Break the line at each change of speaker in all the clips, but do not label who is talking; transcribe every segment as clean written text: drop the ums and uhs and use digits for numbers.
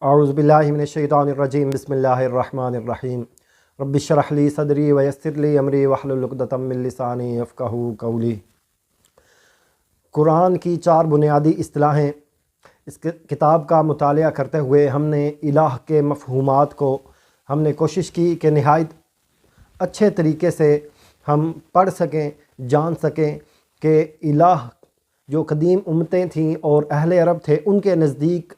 اعوذ باللہ من الشیطان الرجیم بسم اللہ الرحمن الرحیم رب اشرح لی صدری ویسر لی امری واحلل عقدۃ من لسانی یفقہوا قولی۔ قرآن کی 4 بنیادی اصطلاحیں، اس کتاب کا مطالعہ کرتے ہوئے ہم نے الہ کے مفہومات کو ہم نے کوشش کی کہ نہایت اچھے طریقے سے ہم پڑھ سکیں، جان سکیں کہ الہ جو قدیم امتیں تھیں اور اہل عرب تھے، ان کے نزدیک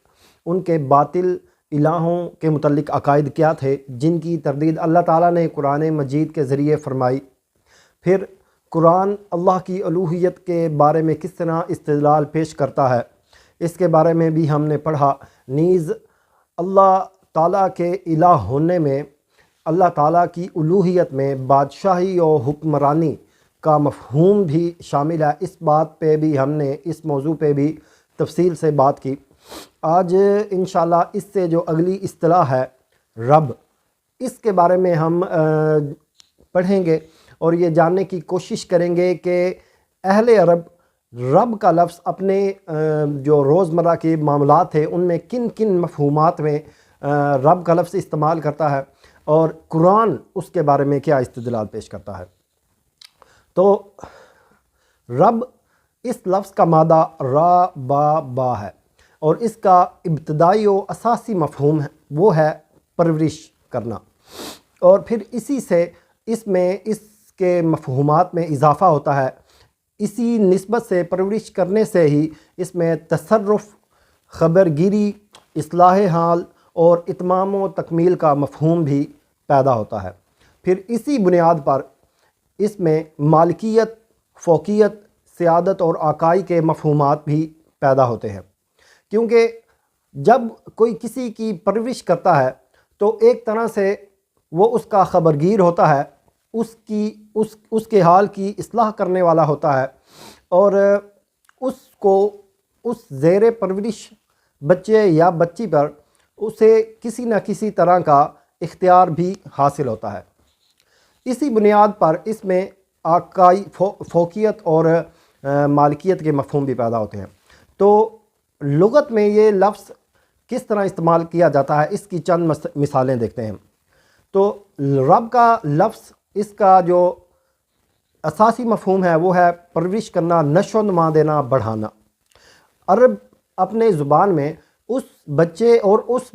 ان کے باطل الہوں کے متعلق عقائد کیا تھے، جن کی تردید اللہ تعالیٰ نے قرآن مجید کے ذریعے فرمائی۔ پھر قرآن اللہ کی الوہیت کے بارے میں کس طرح استدلال پیش کرتا ہے، اس کے بارے میں بھی ہم نے پڑھا۔ نیز اللہ تعالیٰ کے الہ ہونے میں، اللہ تعالیٰ کی الوہیت میں بادشاہی اور حکمرانی کا مفہوم بھی شامل ہے۔ اس بات پہ بھی ہم نے، اس موضوع پہ بھی تفصیل سے بات کی۔ آج انشاءاللہ اس سے جو اگلی اصطلاح ہے رب، اس کے بارے میں ہم پڑھیں گے اور یہ جاننے کی کوشش کریں گے کہ اہل عرب رب کا لفظ اپنے جو روزمرہ کے معاملات ہیں ان میں کن کن مفہومات میں رب کا لفظ استعمال کرتا ہے، اور قرآن اس کے بارے میں کیا استدلال پیش کرتا ہے۔ تو رب اس لفظ کا مادہ را با ہے، اور اس کا ابتدائی و اساسی مفہوم ہے وہ ہے پرورش کرنا، اور پھر اسی سے اس کے مفہومات میں اضافہ ہوتا ہے۔ اسی نسبت سے پرورش کرنے سے ہی اس میں تصرف، خبرگیری، اصلاح حال اور اتمام و تکمیل کا مفہوم بھی پیدا ہوتا ہے۔ پھر اسی بنیاد پر اس میں مالکیت، فوقیت، سیادت اور آقائی کے مفہومات بھی پیدا ہوتے ہیں، کیونکہ جب کوئی کسی کی پرورش کرتا ہے تو ایک طرح سے وہ اس کا خبرگیر ہوتا ہے، اس کے حال کی اصلاح کرنے والا ہوتا ہے، اور اس کو اس زیر پرورش بچے یا بچی پر اسے کسی نہ کسی طرح کا اختیار بھی حاصل ہوتا ہے۔ اسی بنیاد پر اس میں آقائی، فوقیت اور مالکیت کے مفہوم بھی پیدا ہوتے ہیں۔ تو لغت میں یہ لفظ کس طرح استعمال کیا جاتا ہے، اس کی چند مثالیں دیکھتے ہیں۔ تو رب کا لفظ، اس کا جو اساسی مفہوم ہے وہ ہے پرورش کرنا، نشو و نما دینا، بڑھانا۔ عرب اپنے زبان میں اس بچے اور اس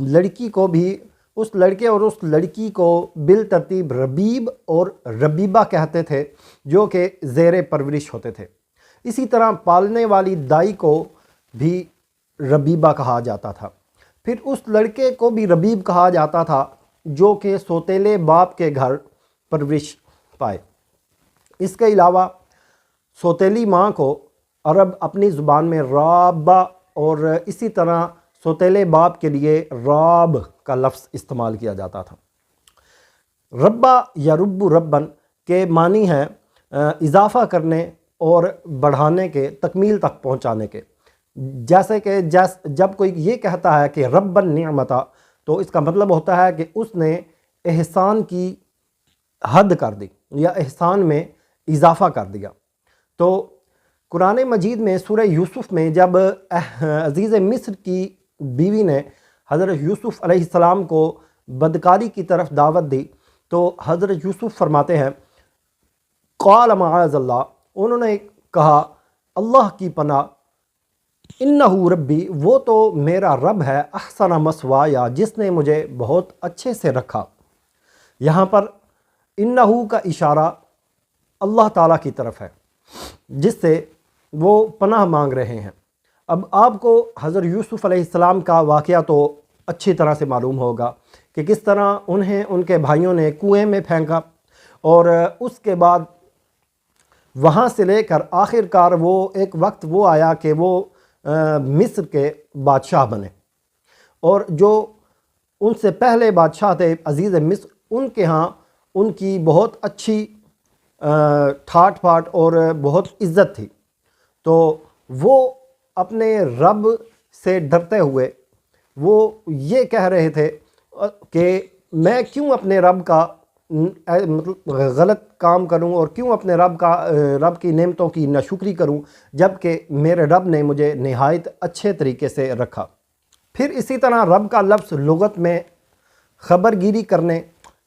لڑکی کو بھی، اس لڑکے اور اس لڑکی کو بالترتیب ربیب اور ربیبہ کہتے تھے، جو کہ زیر پرورش ہوتے تھے۔ اسی طرح پالنے والی دائی کو بھی ربیبہ کہا جاتا تھا۔ پھر اس لڑکے کو بھی ربیب کہا جاتا تھا جو کہ سوتیلے باپ کے گھر پرورش پائے۔ اس کے علاوہ سوتیلی ماں کو عرب اپنی زبان میں رابہ، اور اسی طرح سوتیلے باپ کے لیے راب کا لفظ استعمال کیا جاتا تھا۔ ربا یا رب ربن کے معنی ہیں اضافہ کرنے اور بڑھانے کے، تکمیل تک پہنچانے کے۔ جیسے کہ جب کوئی یہ کہتا ہے کہ رب نعمتا، تو اس کا مطلب ہوتا ہے کہ اس نے احسان کی حد کر دی یا احسان میں اضافہ کر دیا۔ تو قرآن مجید میں سورہ یوسف میں جب عزیز مصر کی بیوی نے حضرت یوسف علیہ السلام کو بدکاری کی طرف دعوت دی، تو حضرت یوسف فرماتے ہیں قال معاذ اللہ، انہوں نے کہا اللہ کی پناہ، انہ ربی، وہ تو میرا رب ہے، احسن مثوایا، جس نے مجھے بہت اچھے سے رکھا۔ یہاں پر انہ کا اشارہ اللہ تعالیٰ کی طرف ہے، جس سے وہ پناہ مانگ رہے ہیں۔ اب آپ کو حضرت یوسف علیہ السلام کا واقعہ تو اچھی طرح سے معلوم ہوگا کہ کس طرح انہیں ان کے بھائیوں نے کنویں میں پھینکا، اور اس کے بعد وہاں سے لے کر آخر کار وہ ایک وقت وہ آیا کہ وہ مصر کے بادشاہ بنے، اور جو ان سے پہلے بادشاہ تھے عزیز مصر، ان کے ہاں ان کی بہت اچھی ٹھاٹ پھاٹ اور بہت عزت تھی۔ تو وہ اپنے رب سے ڈرتے ہوئے وہ یہ کہہ رہے تھے کہ میں کیوں اپنے رب کا غلط کام کروں، اور کیوں اپنے رب کی نعمتوں کی ناشکری کروں، جب کہ میرے رب نے مجھے نہایت اچھے طریقے سے رکھا۔ پھر اسی طرح رب کا لفظ لغت میں خبر گیری کرنے،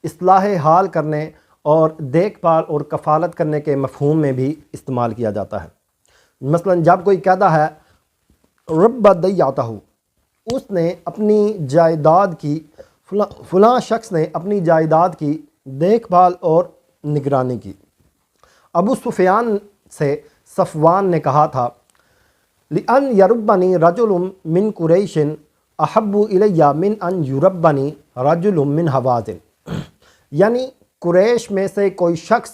اصلاح حال کرنے اور دیکھ بھال اور کفالت کرنے کے مفہوم میں بھی استعمال کیا جاتا ہے۔ مثلا جب کوئی کہتا ہے رب دیاتہ، اس نے اپنی جائیداد کی، فلاں شخص نے اپنی جائیداد کی دیکھ بھال اور نگرانی کی۔ ابو سفیان سے صفوان نے کہا تھا لِأَنْ يَرُبَّنِي رَجُلٌ مِّن قُرَيْشٍ أَحَبُّ إِلَيَّ مِنْ أَنْ يُرَبَّنِي رَجُلٌ مِّن حَوَازِنٍ، یعنی قریش میں سے کوئی شخص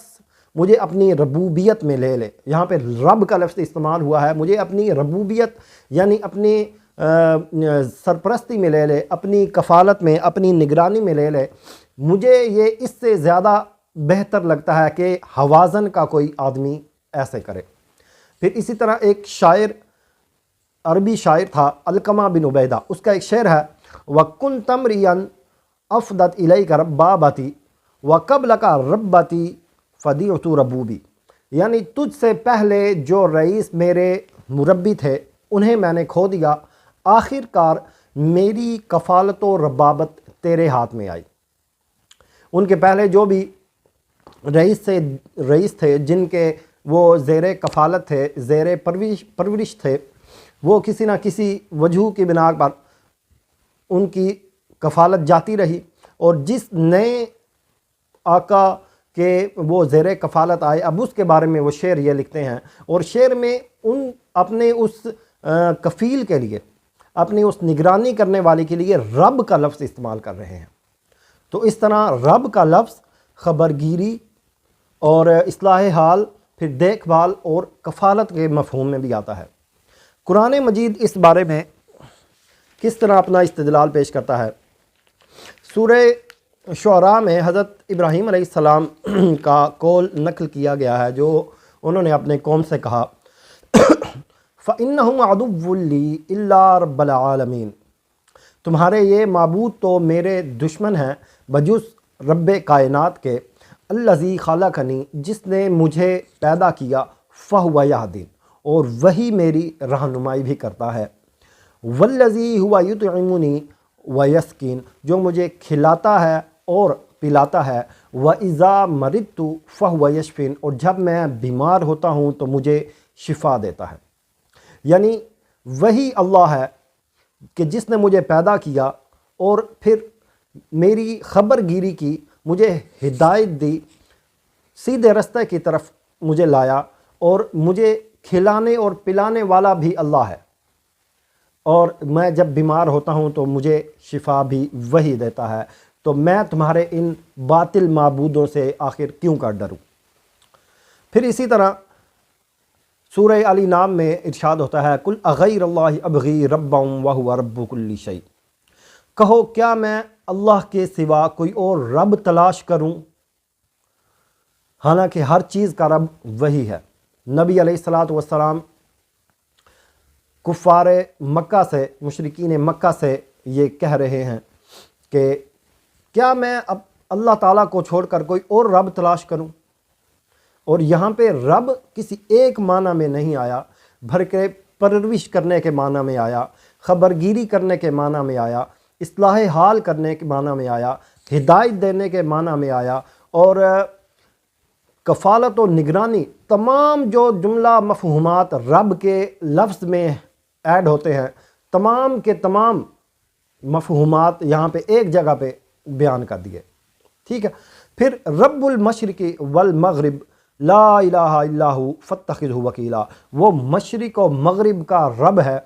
مجھے اپنی ربوبیت میں لے لے۔ یہاں پہ رب کا لفظ استعمال ہوا ہے، مجھے اپنی ربوبیت یعنی اپنی سرپرستی میں لے لے، اپنی کفالت میں، اپنی نگرانی میں لے لے، مجھے یہ اس سے زیادہ بہتر لگتا ہے کہ حوازن کا کوئی آدمی ایسے کرے۔ پھر اسی طرح ایک شاعر، عربی شاعر تھا علقمہ بن عبیدہ، اس کا ایک شعر ہے وَكُنْ تَمْرِيًا أَفْضَتْ إِلَيْكَ رَبَّابَتِي وَقَبْلَكَ رَبَّتِي فَدِعْتُ رَبُوبِي، یعنی تجھ سے پہلے جو رئیس میرے مربی تھے انہیں میں نے کھو دیا، آخر کار میری کفالت و ربابت تیرے ہاتھ میں آئی۔ ان کے پہلے جو بھی رئیس تھے جن کے وہ زیر کفالت تھے، زیر پرورش تھے، وہ کسی نہ کسی وجہ کی بنا پر ان کی کفالت جاتی رہی، اور جس نئے آقا کہ وہ زیر کفالت آئے، اب اس کے بارے میں وہ شعر یہ لکھتے ہیں، اور شعر میں ان اپنے اس کفیل کے لیے، اپنی اس نگرانی کرنے والے کے لیے رب کا لفظ استعمال کر رہے ہیں۔ تو اس طرح رب کا لفظ خبر گیری اور اصلاح حال، پھر دیکھ بھال اور کفالت کے مفہوم میں بھی آتا ہے۔ قرآن مجید اس بارے میں کس طرح اپنا استدلال پیش کرتا ہے؟ سورہ شعراء میں حضرت ابراہیم علیہ السلام کا قول نقل کیا گیا ہے، جو انہوں نے اپنے قوم سے کہا فَإِنَّهُمْ عَدُوٌّ لِّي إِلَّا رَبَّ الْعَالَمِينَ، تمہارے یہ معبود تو میرے دشمن ہیں بجز رب کائنات کے، الذی خلقنی، جس نے مجھے پیدا کیا، فہو یہدین، اور وہی میری رہنمائی بھی کرتا ہے، والذی ہوا یطعمنی ویسقین، جو مجھے کھلاتا ہے اور پلاتا ہے، وَإِذَا مَرِضْتُ فَهُوَ یشفین، اور جب میں بیمار ہوتا ہوں تو مجھے شفا دیتا ہے۔ یعنی وہی اللہ ہے کہ جس نے مجھے پیدا کیا اور پھر میری خبر گیری کی، مجھے ہدایت دی، سیدھے رستے کی طرف مجھے لایا، اور مجھے کھلانے اور پلانے والا بھی اللہ ہے، اور میں جب بیمار ہوتا ہوں تو مجھے شفا بھی وہی دیتا ہے، تو میں تمہارے ان باطل معبودوں سے آخر کیوں کر ڈروں۔ پھر اسی طرح سورہ علی نام میں ارشاد ہوتا ہے قُلْ أَغَيْرَ اللَّهِ أَبْغِي رَبًّا وَهُوَ رَبُّ كُلِّ شَيْءٍ، کہو کیا میں اللہ کے سوا کوئی اور رب تلاش کروں، حالانکہ ہر چیز کا رب وہی ہے۔ نبی علیہ السلام کفار مکہ سے، مشرکین مکہ سے یہ کہہ رہے ہیں کہ کیا میں اب اللہ تعالیٰ کو چھوڑ کر کوئی اور رب تلاش کروں، اور یہاں پہ رب کسی ایک معنی میں نہیں آیا، بلکہ پرورش کرنے کے معنی میں آیا، خبر گیری کرنے کے معنی میں آیا، اصلاح حال کرنے کے معنی میں آیا، ہدایت دینے کے معنی میں آیا، اور کفالت و نگرانی، تمام جو جملہ مفہومات رب کے لفظ میں ایڈ ہوتے ہیں، تمام کے تمام مفہومات یہاں پہ ایک جگہ پہ بیان کر دیے۔ ٹھیک ہے، پھر رب المشرق والمغرب لا الہ الا ہو فاتخذہ وکیلا، وہ مشرق و مغرب کا رب ہے،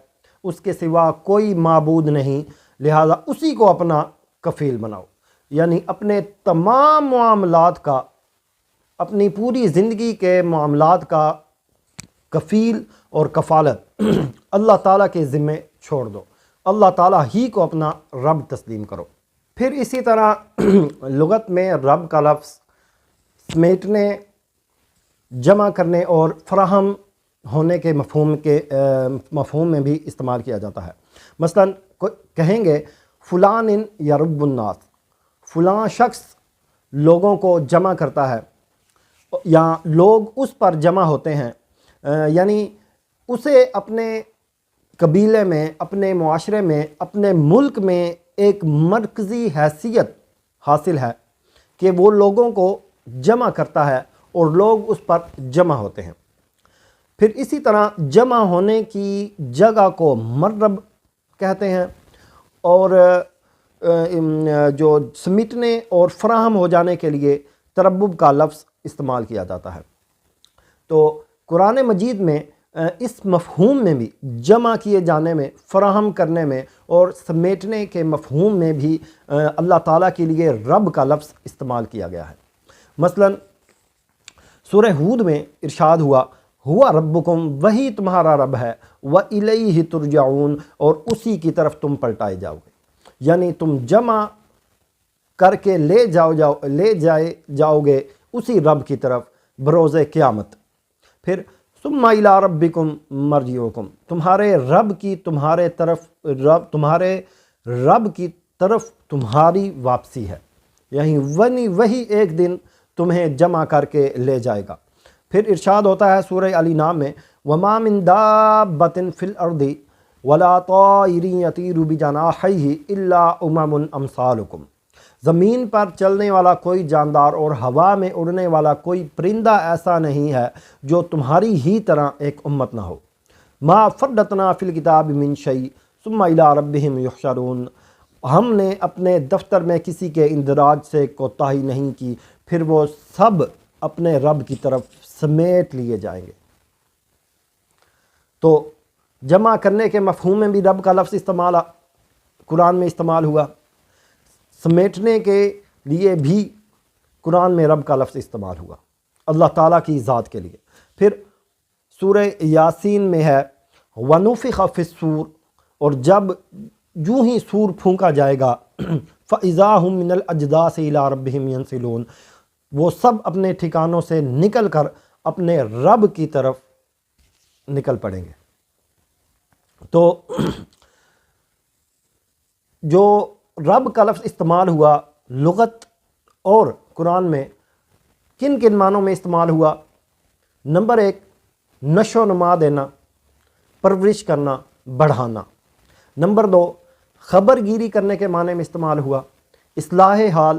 اس کے سوا کوئی معبود نہیں، لہذا اسی کو اپنا کفیل بناؤ، یعنی اپنے تمام معاملات کا، اپنی پوری زندگی کے معاملات کا کفیل اور کفالت اللہ تعالیٰ کے ذمے چھوڑ دو، اللہ تعالیٰ ہی کو اپنا رب تسلیم کرو۔ پھر اسی طرح لغت میں رب کا لفظ سمیٹنے، جمع کرنے اور فراہم ہونے کے مفہوم میں بھی استعمال کیا جاتا ہے۔ مثلا کہیں گے فلان یرب الناس، فلاں شخص لوگوں کو جمع کرتا ہے، یا لوگ اس پر جمع ہوتے ہیں، یعنی اسے اپنے قبیلے میں، اپنے معاشرے میں، اپنے ملک میں ایک مرکزی حیثیت حاصل ہے کہ وہ لوگوں کو جمع کرتا ہے اور لوگ اس پر جمع ہوتے ہیں۔ پھر اسی طرح جمع ہونے کی جگہ کو مرب کہتے ہیں، اور جو سمیٹنے اور فراہم ہو جانے کے لیے تربب کا لفظ استعمال کیا جاتا ہے۔ تو قرآن مجید میں اس مفہوم میں بھی، جمع کیے جانے میں، فراہم کرنے میں اور سمیٹنے کے مفہوم میں بھی اللہ تعالیٰ کے لیے رب کا لفظ استعمال کیا گیا ہے۔ مثلا سورہ ہود میں ارشاد ہوا، ہوا ربکم، وہی تمہارا رب ہے، وَإِلَيْهِ تُرْجَعُونَ، اور اسی کی طرف تم پلٹائے جاؤ گے، یعنی تم جمع کر کے لے جاؤ گے اسی رب کی طرف بروز قیامت۔ پھر ثم الی ربکم مرجعکم، تمہارے رب کی تمہاری واپسی ہے، یعنی وہی ایک دن تمہیں جمع کر کے لے جائے گا۔ پھر ارشاد ہوتا ہے سورہ علی نام میں، وما من دابۃ فی الارض ولا طائر یطیر بجناحیہ الا امثالکم، زمین پر چلنے والا کوئی جاندار اور ہوا میں اڑنے والا کوئی پرندہ ایسا نہیں ہے جو تمہاری ہی طرح ایک امت نہ ہو۔ ما فرطنا فی الکتاب من شیء ثم الی ربہم یحشرون، ہم نے اپنے دفتر میں کسی کے اندراج سے کوتاہی نہیں کی، پھر وہ سب اپنے رب کی طرف سمیٹ لیے جائیں گے۔ تو جمع کرنے کے مفہوم میں بھی رب کا لفظ قرآن میں استعمال ہوا، سمیٹنے کے لیے بھی قرآن میں رب کا لفظ استعمال ہوا اللہ تعالیٰ کی ذات کے لیے۔ پھر سورہ یاسین میں ہے، وَنُفِخَ فِي الصُّورِ، اور جب یوں ہی سور پھونکا جائے گا، فَإِذَا هُم مِّنَ الْأَجْدَاثِ إِلَىٰ رَبِّهِمْ يَنْسِلُونَ، وہ سب اپنے ٹھکانوں سے نکل کر اپنے رب کی طرف نکل پڑیں گے۔ تو جو رب کا لفظ استعمال ہوا لغت اور قرآن میں کن کن معنوں میں استعمال ہوا؟ نمبر 1، نشو و نما دینا، پرورش کرنا، بڑھانا۔ نمبر 2، خبر گیری کرنے کے معنی میں استعمال ہوا، اصلاح حال،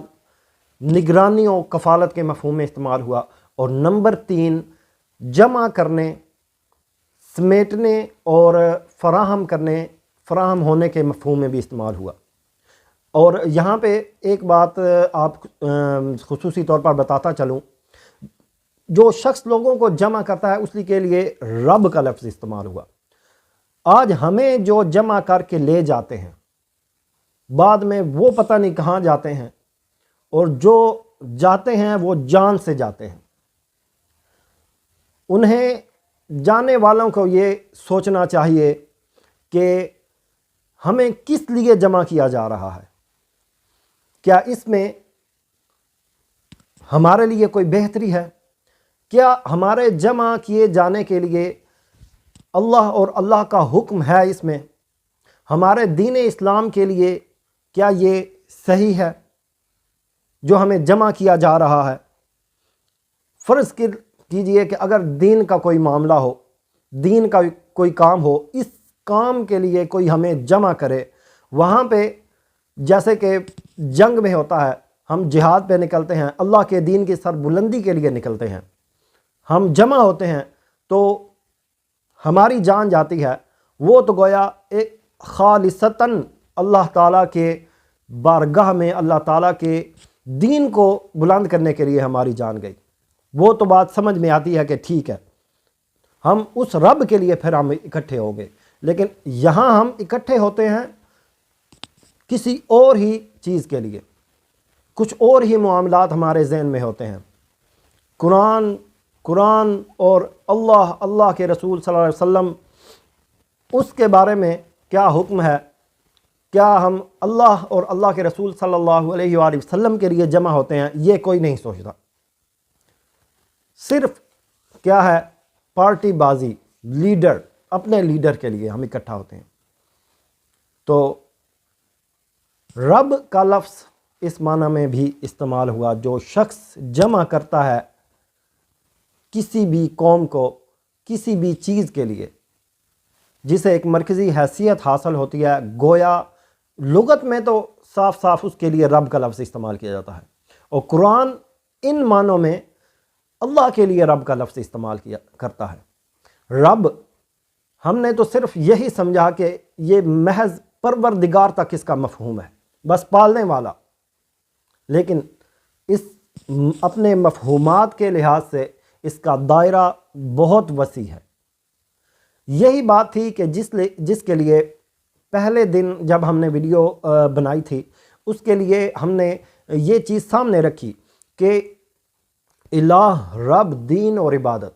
نگرانی و کفالت کے مفہوم میں استعمال ہوا۔ اور نمبر 3، جمع کرنے، سمیٹنے اور فراہم ہونے کے مفہوم میں بھی استعمال ہوا۔ اور یہاں پہ ایک بات آپ خصوصی طور پر بتاتا چلوں، جو شخص لوگوں کو جمع کرتا ہے اس کے لیے رب کا لفظ استعمال ہوا۔ آج ہمیں جو جمع کر کے لے جاتے ہیں، بعد میں وہ پتہ نہیں کہاں جاتے ہیں، اور جو جاتے ہیں وہ جان سے جاتے ہیں۔ انہیں جانے والوں کو یہ سوچنا چاہیے کہ ہمیں کس لیے جمع کیا جا رہا ہے، کیا اس میں ہمارے لیے کوئی بہتری ہے؟ کیا ہمارے جمع کیے جانے کے لیے اللہ اور اللہ کا حکم ہے؟ اس میں ہمارے دین اسلام کے لیے کیا یہ صحیح ہے جو ہمیں جمع کیا جا رہا ہے؟ فرض کیجئے کہ اگر دین کا کوئی معاملہ ہو، دین کا کوئی کام ہو، اس کام کے لیے کوئی ہمیں جمع کرے، وہاں پہ جیسے کہ جنگ میں ہوتا ہے، ہم جہاد پہ نکلتے ہیں، اللہ کے دین کی سربلندی کے لیے نکلتے ہیں، ہم جمع ہوتے ہیں تو ہماری جان جاتی ہے، وہ تو گویا ایک خالصتاً اللہ تعالیٰ کے بارگاہ میں اللہ تعالیٰ کے دین کو بلند کرنے کے لیے ہماری جان گئی۔ وہ تو بات سمجھ میں آتی ہے کہ ٹھیک ہے، ہم اس رب کے لیے پھر ہم اکٹھے ہوں گے، لیکن یہاں ہم اکٹھے ہوتے ہیں کسی اور ہی چیز کے لیے، کچھ اور ہی معاملات ہمارے ذہن میں ہوتے ہیں۔ قرآن اور اللہ کے رسول صلی اللہ علیہ وسلم، اس کے بارے میں کیا حکم ہے، کیا ہم اللہ اور اللہ کے رسول صلی اللہ علیہ وآلہ وسلم کے لیے جمع ہوتے ہیں، یہ کوئی نہیں سوچتا۔ صرف کیا ہے، پارٹی بازی، لیڈر، اپنے لیڈر کے لیے ہم اکٹھا ہوتے ہیں۔ تو رب کا لفظ اس معنی میں بھی استعمال ہوا، جو شخص جمع کرتا ہے کسی بھی قوم کو، کسی بھی چیز کے لیے، جسے ایک مرکزی حیثیت حاصل ہوتی ہے، گویا لغت میں تو صاف صاف اس کے لیے رب کا لفظ استعمال کیا جاتا ہے، اور قرآن ان معنوں میں اللہ کے لیے رب کا لفظ استعمال کیا کرتا ہے۔ رب ہم نے تو صرف یہی سمجھا کہ یہ محض پروردگار تک اس کا مفہوم ہے، بس پالنے والا، لیکن اس اپنے مفہومات کے لحاظ سے اس کا دائرہ بہت وسیع ہے۔ یہی بات تھی کہ جس کے لیے پہلے دن جب ہم نے ویڈیو بنائی تھی، اس کے لیے ہم نے یہ چیز سامنے رکھی کہ الہ، رب، دین اور عبادت،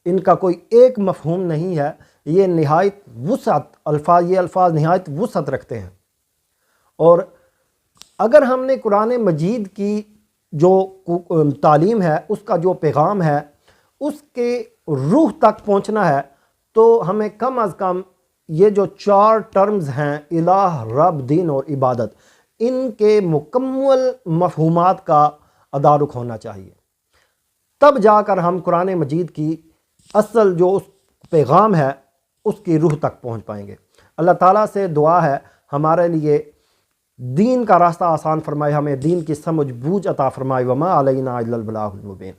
ان کا کوئی ایک مفہوم نہیں ہے، یہ نہایت وسعت یہ الفاظ نہایت وسعت رکھتے ہیں۔ اور اگر ہم نے قرآن مجید کی جو تعلیم ہے، اس کا جو پیغام ہے، اس کے روح تک پہنچنا ہے، تو ہمیں کم از کم یہ جو 4 ٹرمز ہیں، الہ، رب، دین اور عبادت، ان کے مکمل مفہومات کا تدارک ہونا چاہیے، تب جا کر ہم قرآن مجید کی اصل جو اس پیغام ہے اس کی روح تک پہنچ پائیں گے۔ اللہ تعالیٰ سے دعا ہے ہمارے لیے دین کا راستہ آسان فرمائے، ہمیں دین کی سمجھ بوجھ عطا فرمائے۔ وما علینا الا البلاغ المبین۔